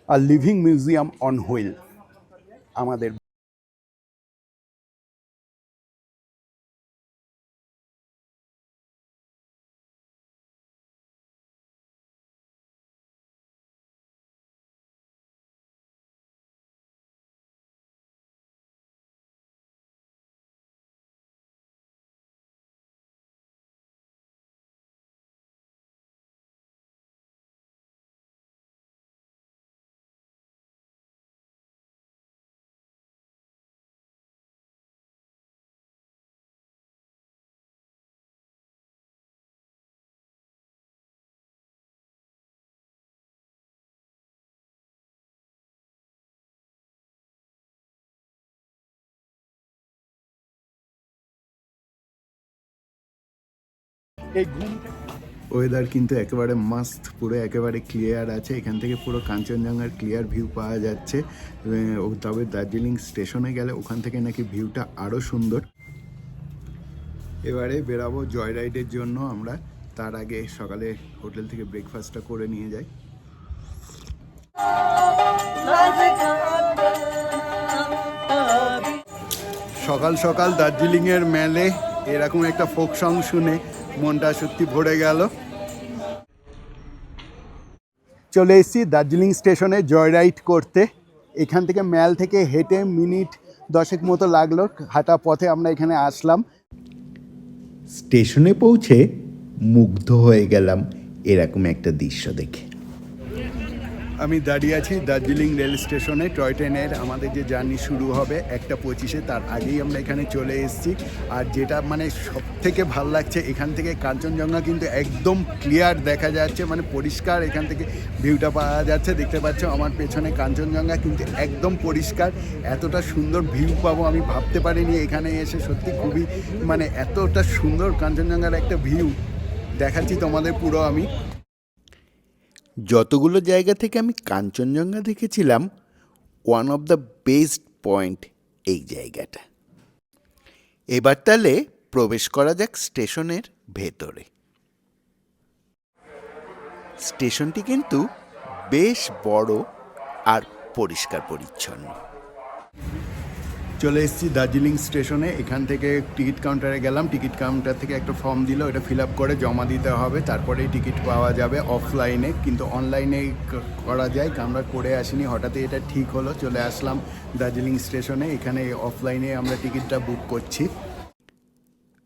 a living museum on wheel আমাদের এই ঘুমটা ওয়েদার কিন্তু একেবারে মাস্ট, পুরো একেবারে ক্লিয়ার আছে। এখান থেকে পুরো কাঞ্চনজঙ্ঘার ক্লিয়ার ভিউ পাওয়া যাচ্ছে। তবে দার্জিলিং স্টেশনে গেলে ওখান থেকে নাকি ভিউটা আরও সুন্দর। এবারে বেরাবো জয় রাইডের জন্য আমরা। তার আগে সকালে হোটেল থেকে ব্রেকফাস্টটা করে নিয়ে যাই। সকাল সকাল দার্জিলিংয়ের মেলে এরকম একটা ফোক সং শুনে মনটা সত্যি ভরে গেল। চলে এসেছি দার্জিলিং স্টেশনে জয় রাইড করতে। এখান থেকে ম্যাল থেকে হেঁটে মিনিট 10 মতো লাগলো, হাঁটা পথে আমরা এখানে আসলাম। স্টেশনে পৌঁছে মুগ্ধ হয়ে গেলাম এরকম একটা দৃশ্য দেখে। আমি দাঁড়িয়ে আছি দার্জিলিং রেল স্টেশনে। টয় ট্রেনের আমাদের যে জার্নি শুরু হবে 1:25, তার আগেই আমরা এখানে চলে এসেছি। আর যেটা মানে সব থেকে ভালো লাগছে, এখান থেকে কাঞ্চনজঙ্ঘা কিন্তু একদম ক্লিয়ার দেখা যাচ্ছে, মানে পরিষ্কার এখান থেকে ভিউটা পাওয়া যাচ্ছে। দেখতে পাচ্ছ আমার পেছনে কাঞ্চনজঙ্ঘা কিন্তু একদম পরিষ্কার। এতটা সুন্দর ভিউ পাবো আমি ভাবতে পারিনি এখানে এসে। সত্যি খুবই মানে এতটা সুন্দর কাঞ্চনজঙ্ঘার একটা ভিউ দেখাচ্ছি তোমাদের পুরো আমি। যতগুলো জায়গা থেকে আমি কাঞ্চনজঙ্ঘা দেখেছিলাম, one of the best point এই জায়গাটা। এবার তাহলে প্রবেশ করা যাক স্টেশনের ভেতরে। স্টেশনটি কিন্তু বেশ বড় আর পরিষ্কার পরিচ্ছন্ন। চলে এসেছি দার্জিলিং স্টেশনে। এখান থেকে টিকিট কাউন্টারে গেলাম। টিকিট কাউন্টার থেকে একটা ফর্ম দিল, এটা ফিল আপ করে জমা দিতে হবে, তারপরেই টিকিট পাওয়া যাবে অফলাইনে। কিন্তু অনলাইনে করা যায়, আমরা করে আসিনি, হঠাৎই এটা ঠিক হলো। চলে আসলাম দার্জিলিং স্টেশনে। এখানে অফলাইনে আমরা টিকিটটা বুক করছি।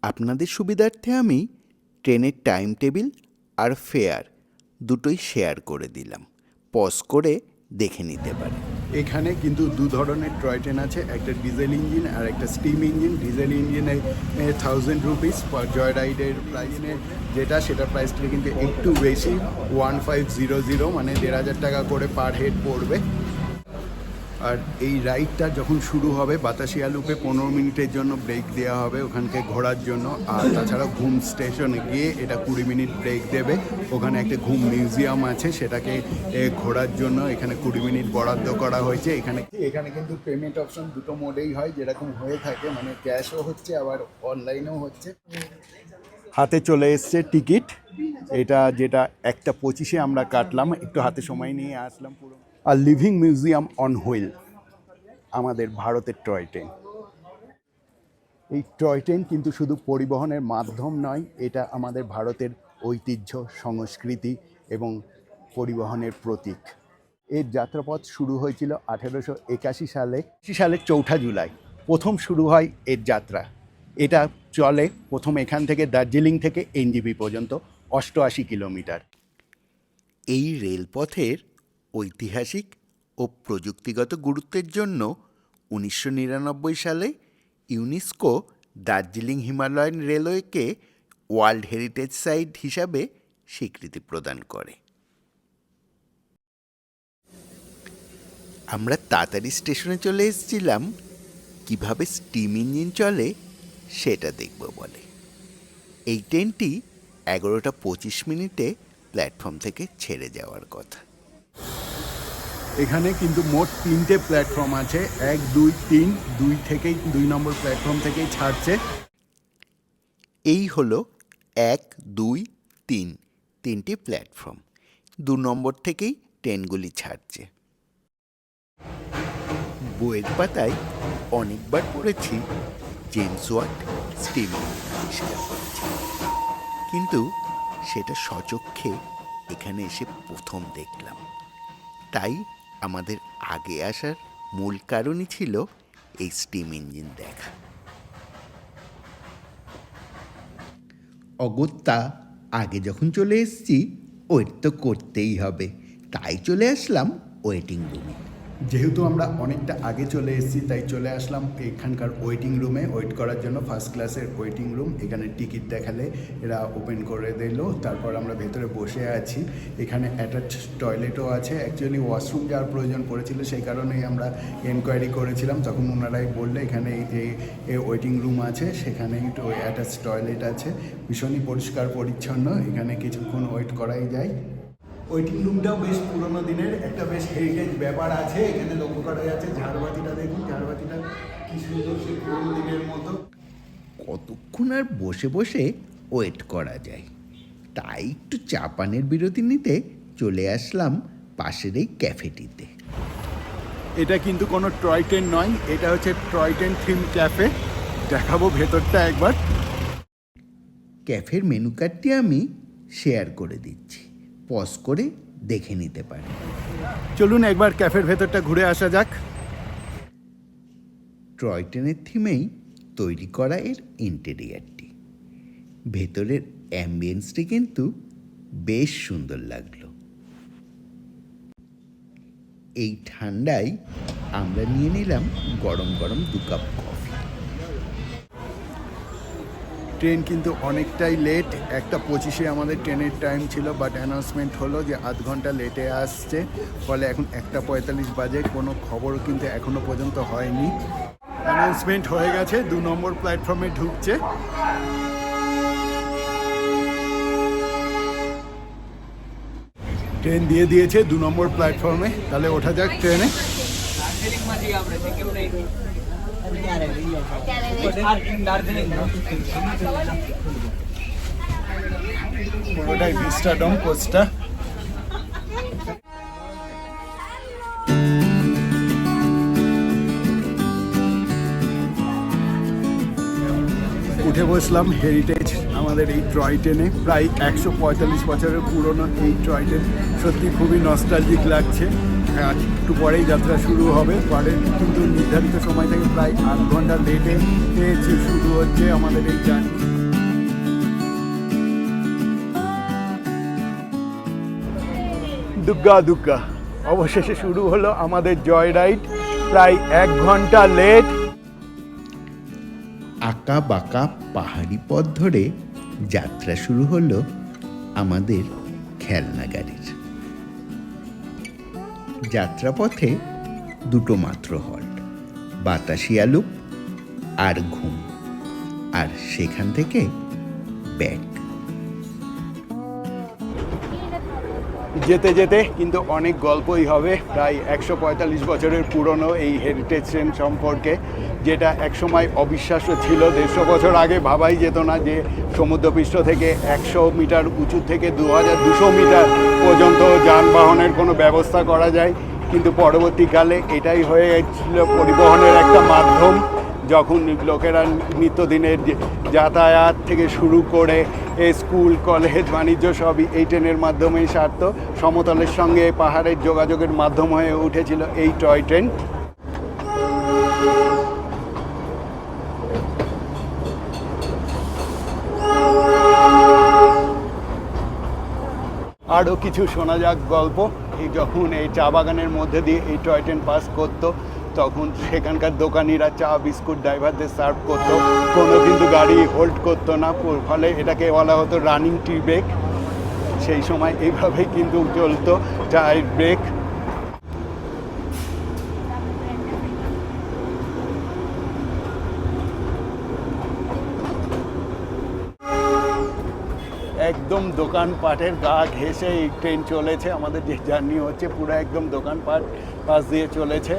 আপনাদের সুবিধার্থে আমি ট্রেনের টাইম টেবিল আর ফেয়ার দুটোই শেয়ার করে দিলাম, পজ করে দেখে নিতে পারেন। এখানে কিন্তু দু ধরনের টয় ট্রেন আছে, একটা ডিজেল ইঞ্জিন আর একটা স্টিম ইঞ্জিন। ডিজেল ইঞ্জিনে 1000 রুপিস, জয় রাইডের প্রাইসে যেটা সেটার প্রাইসটা কিন্তু একটু বেশি, 1500, মানে 1500 টাকা করে পার হেড পড়বে। আর এই রাইডটা যখন শুরু হবে বাতাসিয়া লুপে 15 মিনিটের জন্য ব্রেক দেওয়া হবে ওখানকে ঘোরার জন্য। আর তাছাড়া ঘুম স্টেশনে গিয়ে এটা 20 মিনিট ব্রেক দেবে। ওখানে একটা ঘুম মিউজিয়াম আছে, সেটাকে ঘোরার জন্য এখানে 20 মিনিট বরাদ্দ করা হয়েছে। এখানে কিন্তু পেমেন্ট অপশন দুটো মোডেই হয়, যেরকম হয়ে থাকে, মানে ক্যাশও হচ্ছে আবার অনলাইনেও হচ্ছে। হাতে চলে এসছে টিকিট, এটা যেটা 1:25 আমরা কাটলাম, একটু হাতে সময় নিয়ে আসলাম পুরো। আর লিভিং মিউজিয়াম অন হুইল আমাদের ভারতের টয় ট্রেন। এই টয় ট্রেন কিন্তু শুধু পরিবহনের মাধ্যম নয়, এটা আমাদের ভারতের ঐতিহ্য, সংস্কৃতি এবং পরিবহনের প্রতীক। এর যাত্রাপথ শুরু হয়েছিল 1881 সালে 4 জুলাই প্রথম শুরু হয় এর যাত্রা। এটা চলে প্রথম এখান থেকে দার্জিলিং থেকে এনজেপি পর্যন্ত 88 কিলোমিটার। এই রেলপথের ঐতিহাসিক ও প্রযুক্তিগত গুরুত্বের জন্য 1999 সালে ইউনেস্কো দার্জিলিং হিমালয়ান রেলওয়েকে ওয়ার্ল্ড হেরিটেজ সাইট হিসাবে স্বীকৃতি প্রদান করে। আমরা তাড়াতাড়ি স্টেশনে চলে এসেছিলাম, কিভাবে স্টিম ইঞ্জিন চলে সেটা দেখব বলে। এই ট্রেনটি 11:25 প্ল্যাটফর্ম থেকে ছেড়ে যাওয়ার কথা। এখানে কিন্তু মোট 3টে প্ল্যাটফর্ম আছে, 1, 2, 3। 2 থেকেই 2 নম্বর প্ল্যাটফর্ম থেকেই ছাড়ছে। এই হলো 1, 2, 3 তিনটি প্ল্যাটফর্ম। 2 নম্বর থেকেই ট্রেনগুলি ছাড়ছে। বইয়ের পাতায় অনেকবার পড়েছি জেমস ওয়াট স্টিম আবিষ্কার করেছে, কিন্তু সেটা সচক্ষে এখানে এসে প্রথম দেখলাম। তাই আমাদের আগে আসার মূল কারণই ছিল এই স্টিম ইঞ্জিন দেখা। অগত্যা আগে যখন চলে এসেছি ওয়েট তো করতেই হবে, তাই চলে আসলাম ওয়েটিং রুমে। যেহেতু আমরা অনেকটা আগে চলে এসেছি তাই চলে আসলাম এখানকার ওয়েটিং রুমে ওয়েট করার জন্য। ফার্স্ট ক্লাসের ওয়েটিং রুম, এখানে টিকিট দেখালে এরা ওপেন করে দিল। তারপর আমরা ভেতরে বসে আছি। এখানে অ্যাটাচ টয়লেটও আছে। অ্যাকচুয়ালি ওয়াশরুম যাওয়ার প্রয়োজন পড়েছিল, সেই কারণেই আমরা এনকোয়ারি করেছিলাম। তখন ওনারাই বললে এখানে এই যে ওয়েটিং রুম আছে সেখানেই অ্যাটাচ টয়লেট আছে, ভীষণই পরিষ্কার পরিচ্ছন্ন। এখানে কিছুক্ষণ ওয়েট করাই যায়। ওয়েটিং রুমটাও বেশ পুরোনো দিনের, একটা বেশ হেরিটেজ ব্যাপার আছে। এখানে লক্ষ্য করা যাচ্ছে ঝাড়বাতিটা, দেখুন ঝাড়বাতিটা কি সুন্দর, সে পুরোনো দিনের মতো। কতক্ষণ আর বসে বসে ওয়েট করা যায়, তাই একটু চা পানের বিরতি নিতে চলে আসলাম পাশের এই ক্যাফেটিতে। এটা কিন্তু কোনো টয় ট্রেন নয়, এটা হচ্ছে টয় ট্রেন থিম ক্যাফে। দেখাবো ভেতরটা একবার। ক্যাফের মেনু কার্ডটি আমি শেয়ার করে দিচ্ছি, পজ করে দেখে নিতে পারেন। চলুন একবার ক্যাফের ভেতরটা ঘুরে আসা যাক। টয় ট্রেনের থিমেই তৈরি করা এর ইন্টেরিয়ারটি। ভেতরের অ্যাম্বিয়েন্সটি কিন্তু বেশ সুন্দর লাগলো। এই ঠান্ডায় আমরা নিয়ে নিলাম গরম গরম 2 কাপ কফি। ট্রেন কিন্তু অনেকটাই লেট, 1:25 আমাদের ট্রেনের টাইম ছিল, বাট অ্যানাউন্সমেন্ট হলো যে আধ ঘন্টা লেটে আসছে। ফলে এখন 1:45 বাজে, কোনো খবর কিন্তু এখনো পর্যন্ত হয়নি। অ্যানাউন্সমেন্ট হয়ে গেছে, 2 নম্বর প্ল্যাটফর্মে ঢুকছে। ট্রেন দিয়ে দিয়েছে 2 নম্বর প্ল্যাটফর্মে। তাহলে ওঠা যাক ট্রেনে। পুরোটাই ভিস্টাডোম কোচটা। উঠে বসলাম হেরিটেজ আমাদের এই টয় ট্রেনে। প্রায় 145 বছরের পুরনো এই টয় ট্রেন, সত্যি খুবই নস্টালজিক লাগছে। একটু পরেই যাত্রা শুরু হবে, পরে কিন্তু নির্ধারিত সময় থেকে প্রায় 8 ঘন্টা লেটে শুরু হচ্ছে আমাদের এই জার্নি। দুগ্গা দুগ্গা, অবশেষে শুরু হলো আমাদের জয় রাইড, প্রায় 1 ঘন্টা লেট। আঁকা বাঁকা পাহাড়ি পথ ধরে যাত্রা শুরু হলো আমাদের খেলনা গাড়ির। যাত্রাপথে 2টো মাত্র হল্ট, বাতাসিয়া লুপ আর ঘুম, আর সেখান থেকে ব্যাক। যেতে যেতে কিন্তু অনেক গল্পই হবে প্রায় 145 বছরের পুরনো এই হেরিটেজ ট্রেন সম্পর্কে, যেটা একসময় অবিশ্বাস্য ছিল। 150 বছর আগে ভাবাই যেত না যে সমুদ্রপৃষ্ঠ থেকে 100 মিটার উঁচু থেকে 2200 মিটার পর্যন্ত যানবাহনের কোনো ব্যবস্থা করা যায়। কিন্তু পরবর্তীকালে এটাই হয়েছিল পরিবহনের একটা মাধ্যম। যখন লোকেরা নিত্যদিনের যাতায়াত থেকে শুরু করে স্কুল কলেজ বাণিজ্য সবই এই ট্রেনের মাধ্যমেই সারত। সমতলের সঙ্গে পাহাড়ের যোগাযোগের মাধ্যম হয়ে উঠেছিল এই টয় ট্রেন। আরও কিছু শোনা যাক গল্প। এই যখন এই চা বাগানের মধ্যে দিয়ে এই টয় ট্রেন পাস করতো, তখন সেখানকার দোকানিরা চা বিস্কুট ড্রাইভারদের সার্ভ করতো। কোনো কিন্তু গাড়ি হোল্ড করতো না, ফলে এটাকে বলা হতো রানিং টি ব্রেক। সেই সময় এইভাবেই কিন্তু চলতো চায়ের ব্রেক। একদম দোকানপাটের গা ঘেঁষে এই ট্রেন চলেছে। আমাদের যে জার্নি হচ্ছে পুরো একদম দোকানপাট পাশ দিয়ে চলেছে।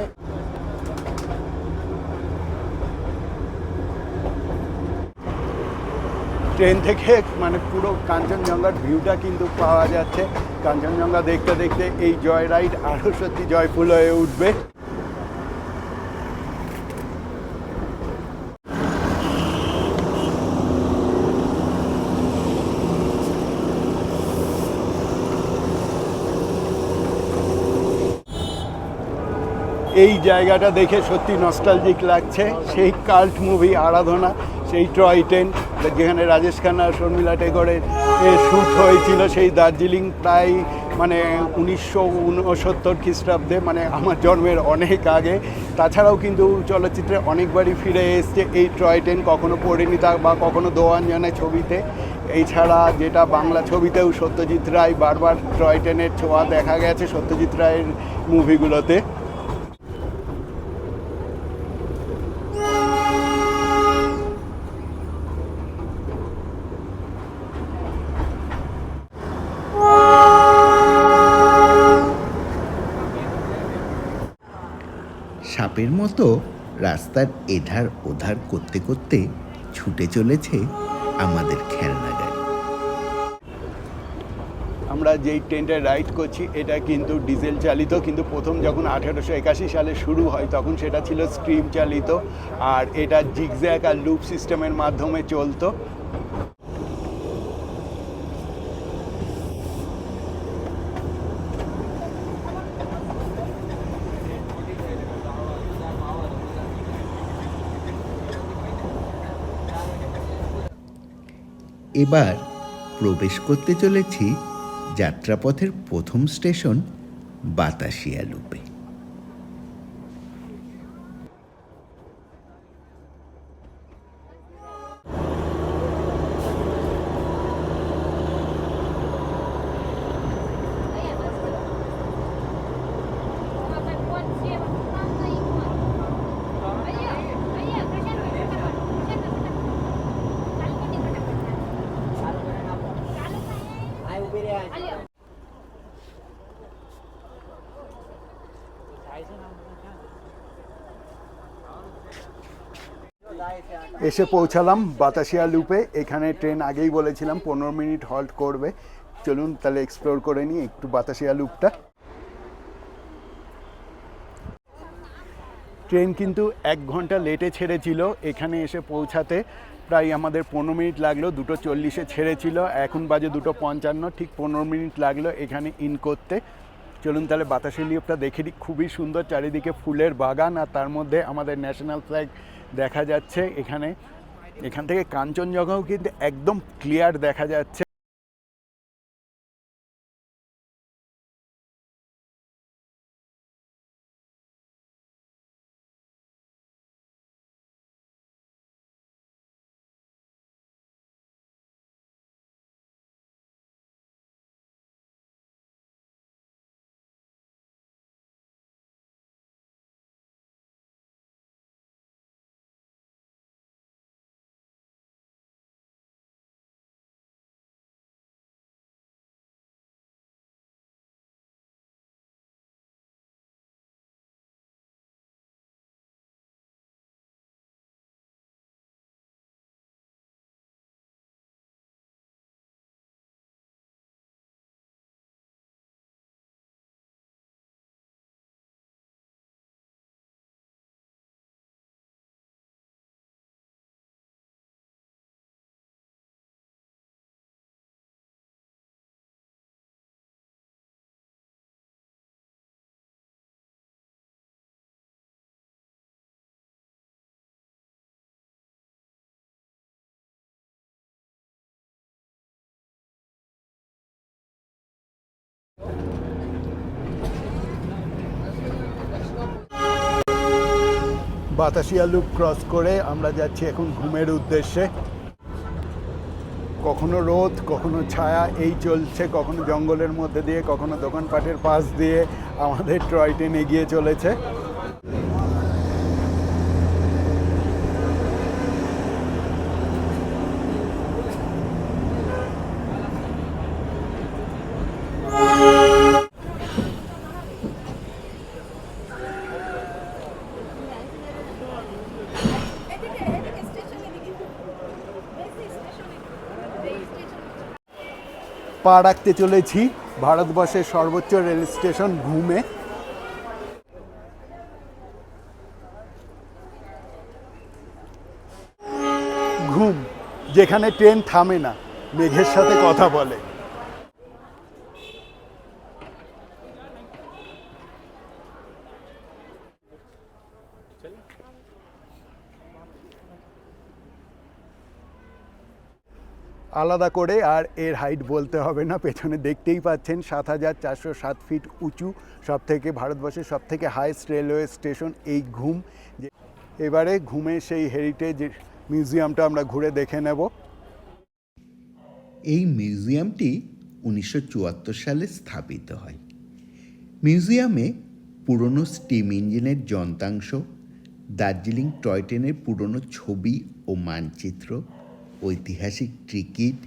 ট্রেন থেকে মানে পুরো কাঞ্চনজঙ্ঘার ভিউটা কিন্তু পাওয়া যাচ্ছে। কাঞ্চনজঙ্ঘা দেখতে দেখতে এই জয় রাইড আরও সত্যি জয়ফুল হয়ে উঠবে। এই জায়গাটা দেখে সত্যি নস্টালজিক লাগছে। সেই কাল্ট মুভি আরাধনা, সেই টয় ট্রেন যেখানে রাজেশ খান্না শর্মিলা টেগোরের শ্যুট হয়েছিল, সেই দার্জিলিং প্রায় মানে 1969 খ্রিস্টাব্দে, মানে আমার জন্মের অনেক আগে। তাছাড়াও কিন্তু চলচ্চিত্রে অনেকবারই ফিরে এসছে এই টয় ট্রেন, কখনো পড়েনি তা বা কখনো দোয়ান জানে ছবিতে। এছাড়া যেটা বাংলা ছবিতেও সত্যজিৎ রায় বারবার টয় ট্রেনের ছোঁয়া দেখা গেছে সত্যজিৎ রায়ের মুভিগুলোতে। সাপের মতো রাস্তার এধার ওধার করতে করতে ছুটে চলেছে আমাদের খেলনা গাড়ি। আমরা যেই ট্রেনটা রাইড করছি এটা কিন্তু ডিজেল চালিত, কিন্তু প্রথম যখন 1881 সালে শুরু হয় তখন সেটা ছিল স্ট্রিম চালিত, আর এটা জিগজ্যাগ আর লুপ সিস্টেমের মাধ্যমে চলতো। এবার প্রবেশ করতে চলেছি যাত্রাপথের প্রথম স্টেশন বাতাসিয়া লুপে। এসে পৌঁছালাম বাতাসিয়া লুপে। এখানে ট্রেন আগেই বলেছিলাম 15 মিনিট হল্ট করবে। চলুন তাহলে এক্সপ্লোর করে নিই একটু বাতাসিয়া লুপটা। ট্রেন কিন্তু 1 ঘন্টা লেটে ছেড়েছিল, এখানে এসে পৌঁছাতে প্রায় আমাদের 15 মিনিট লাগলো। 2:40-এ ছেড়েছিল, এখন বাজে 2:55, ঠিক 15 মিনিট লাগলো এখানে ইন করতে। চলুন তাহলে বাতাসিয়া লুপটা দেখে নিই। খুবই সুন্দর, চারিদিকে ফুলের বাগান, আর তার মধ্যে আমাদের ন্যাশনাল ফ্ল্যাগ দেখা যাচ্ছে এখানে। এখান থেকে কাঞ্চনজঙ্ঘাও কিন্তু একদম ক্লিয়ার দেখা যাচ্ছে। বাতাসিয়া লুপ ক্রস করে আমরা যাচ্ছি এখন ঘুমের উদ্দেশ্যে। কখনো রোদ, কখনো ছায়া, এই চলছে। কখনো জঙ্গলের মধ্যে দিয়ে, কখনো দোকানপাটের পাশ দিয়ে আমাদের টয় ট্রেন এগিয়ে চলেছে। পা রাখতে চলেছি ভারতবর্ষের সর্বোচ্চ রেল স্টেশন ঘুমে। ঘুম, যেখানে ট্রেন থামে না, মেঘের সাথে কথা বলে। আলাদা করে। আর এর হাইট বলতে হবে না, পেছনে দেখতেই পাচ্ছেন 7,407 ফিট উঁচু, সবথেকে ভারতবর্ষের সবথেকে হাইস্ট রেলওয়ে স্টেশন এই ঘুম। এবারে ঘুমের সেই হেরিটেজ মিউজিয়ামটা আমরা ঘুরে দেখে নেব। এই মিউজিয়ামটি 1974 সালে স্থাপিত হয়। মিউজিয়ামে পুরনো স্টিম ইঞ্জিনের যন্ত্রাংশ, দার্জিলিং টয় ট্রেনের পুরনো ছবি ও মানচিত্র, ঐতিহাসিক টিকিট,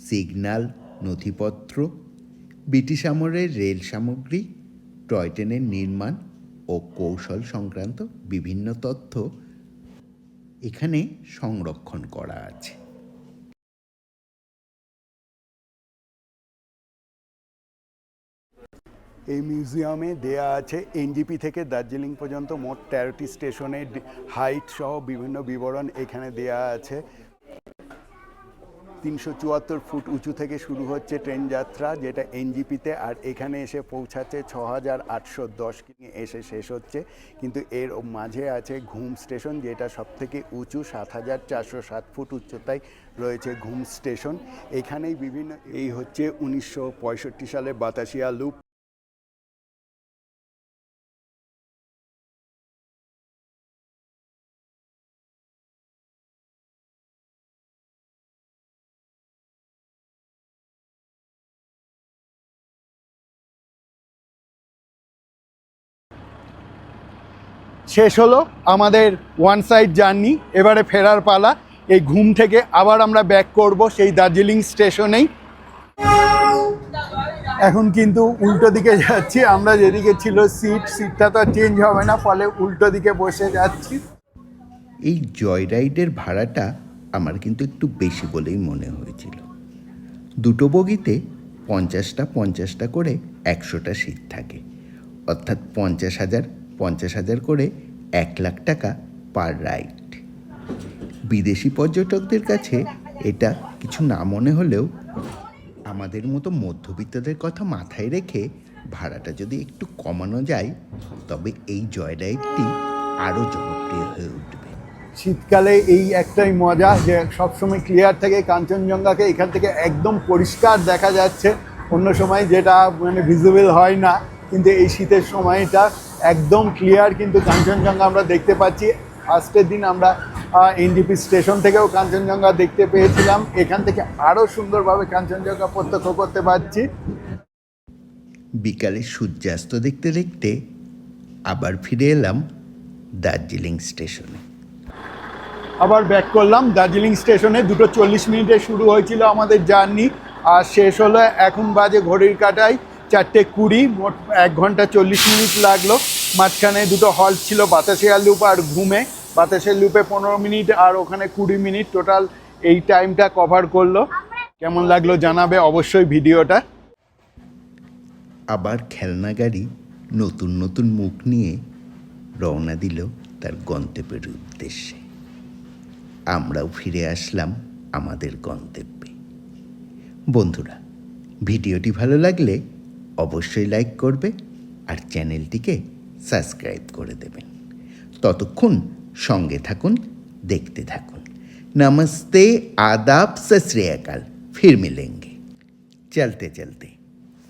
সিগন্যাল, নথিপত্র, ব্রিটিশ আমলের রেল সামগ্রী, টয় ট্রেনের নির্মাণ ও কৌশল সংক্রান্ত বিভিন্ন তথ্য এখানে সংরক্ষণ করা আছে। এই মিউজিয়ামে দেয়া আছে এনজিপি থেকে দার্জিলিং পর্যন্ত মোট 13টি স্টেশনের হাইট সহ বিভিন্ন বিবরণ এখানে দেয়া আছে। 374 ফুট উঁচু থেকে শুরু হচ্ছে ট্রেন যাত্রা, যেটা এনজিপিতে, আর এখানে এসে পৌঁছাচ্ছে 6,810 এসে শেষ হচ্ছে। কিন্তু এর মাঝে আছে ঘুম স্টেশন, যেটা সবথেকে উঁচু, 7,407 ফুট উচ্চতায় রয়েছে ঘুম স্টেশন। এখানেই বিভিন্ন, এই হচ্ছে 1965 সালে বাতাসিয়া লুপ। শেষ হলো আমাদের ওয়ান সাইড জার্নি, এবারে ফেরার পালা। এই ঘুম থেকে আবার আমরা ব্যাক করব সেই দার্জিলিং স্টেশনেই। এখন কিন্তু উল্টো দিকে যাচ্ছি আমরা, যেদিকে ছিল সিটটা তো চেঞ্জ হবে না, ফলে উল্টো দিকে বসে যাচ্ছি। এই জয় রাইডের ভাড়াটা আমার কিন্তু একটু বেশি বলেই মনে হয়েছিল। দুটো বগিতে 50টা করে 100টা সিট থাকে, অর্থাৎ 50,000 করে 1,00,000 টাকা পার রাইড। বিদেশি পর্যটকদের কাছে এটা কিছু না মনে হলেও আমাদের মতো মধ্যবিত্তদের কথা মাথায় রেখে ভাড়াটা যদি একটু কমানো যায়, তবে এই জয় রাইডটি আরও জনপ্রিয় হয়ে উঠবে। শীতকালে এই একটাই মজা যে সবসময় ক্লিয়ার থাকে, কাঞ্চনজঙ্ঘাকে এখান থেকে একদম পরিষ্কার দেখা যাচ্ছে। অন্য সময় যেটা মানে ভিজিবল হয় না, কিন্তু এই শীতের সময়টা একদম ক্লিয়ার কিন্তু কাঞ্চনজঙ্ঘা আমরা দেখতে পাচ্ছি। ফার্স্টের দিন আমরা এনজিপি স্টেশন থেকেও কাঞ্চনজঙ্ঘা দেখতে পেয়েছিলাম, এখান থেকে আরও সুন্দরভাবে কাঞ্চনজঙ্ঘা প্রত্যক্ষ করতে পারছি। বিকালে সূর্যাস্ত দেখতে দেখতে আবার ফিরে এলাম দার্জিলিং স্টেশনে। আবার ব্যাক করলাম দার্জিলিং স্টেশনে। 2:40 মিনিটে শুরু হয়েছিল আমাদের জার্নি, আর শেষ হলো এখন বাজে ঘড়ির কাঁটায় 4:20, মোট 1 ঘন্টা 40 মিনিট লাগলো। মাঝখানে দুটো হল্ট ছিল, বাতাসিয়া লুপ আর ঘুমে। বাতাসিয়া লুপে 15 মিনিট আর ওখানে 20 মিনিট, টোটাল এই টাইমটা কভার করলো। কেমন লাগলো জানাবে অবশ্যই ভিডিওটা। আবার খেলনা গাড়ি নতুন নতুন মুখ নিয়ে রওনা দিল তার গন্তব্যের উদ্দেশ্যে। আমরাও ফিরে আসলাম আমাদের গন্তব্যে। বন্ধুরা, ভিডিওটি ভালো লাগলে অবশ্যই লাইক করবে আর চ্যানেলটিকে সাবস্ক্রাইব করে দেবেন। ততক্ষণ সঙ্গে থাকুন, দেখতে থাকুন। नमस्ते, आदाब, सत श्री अकाल। फिर मिलेंगे चलते चलते।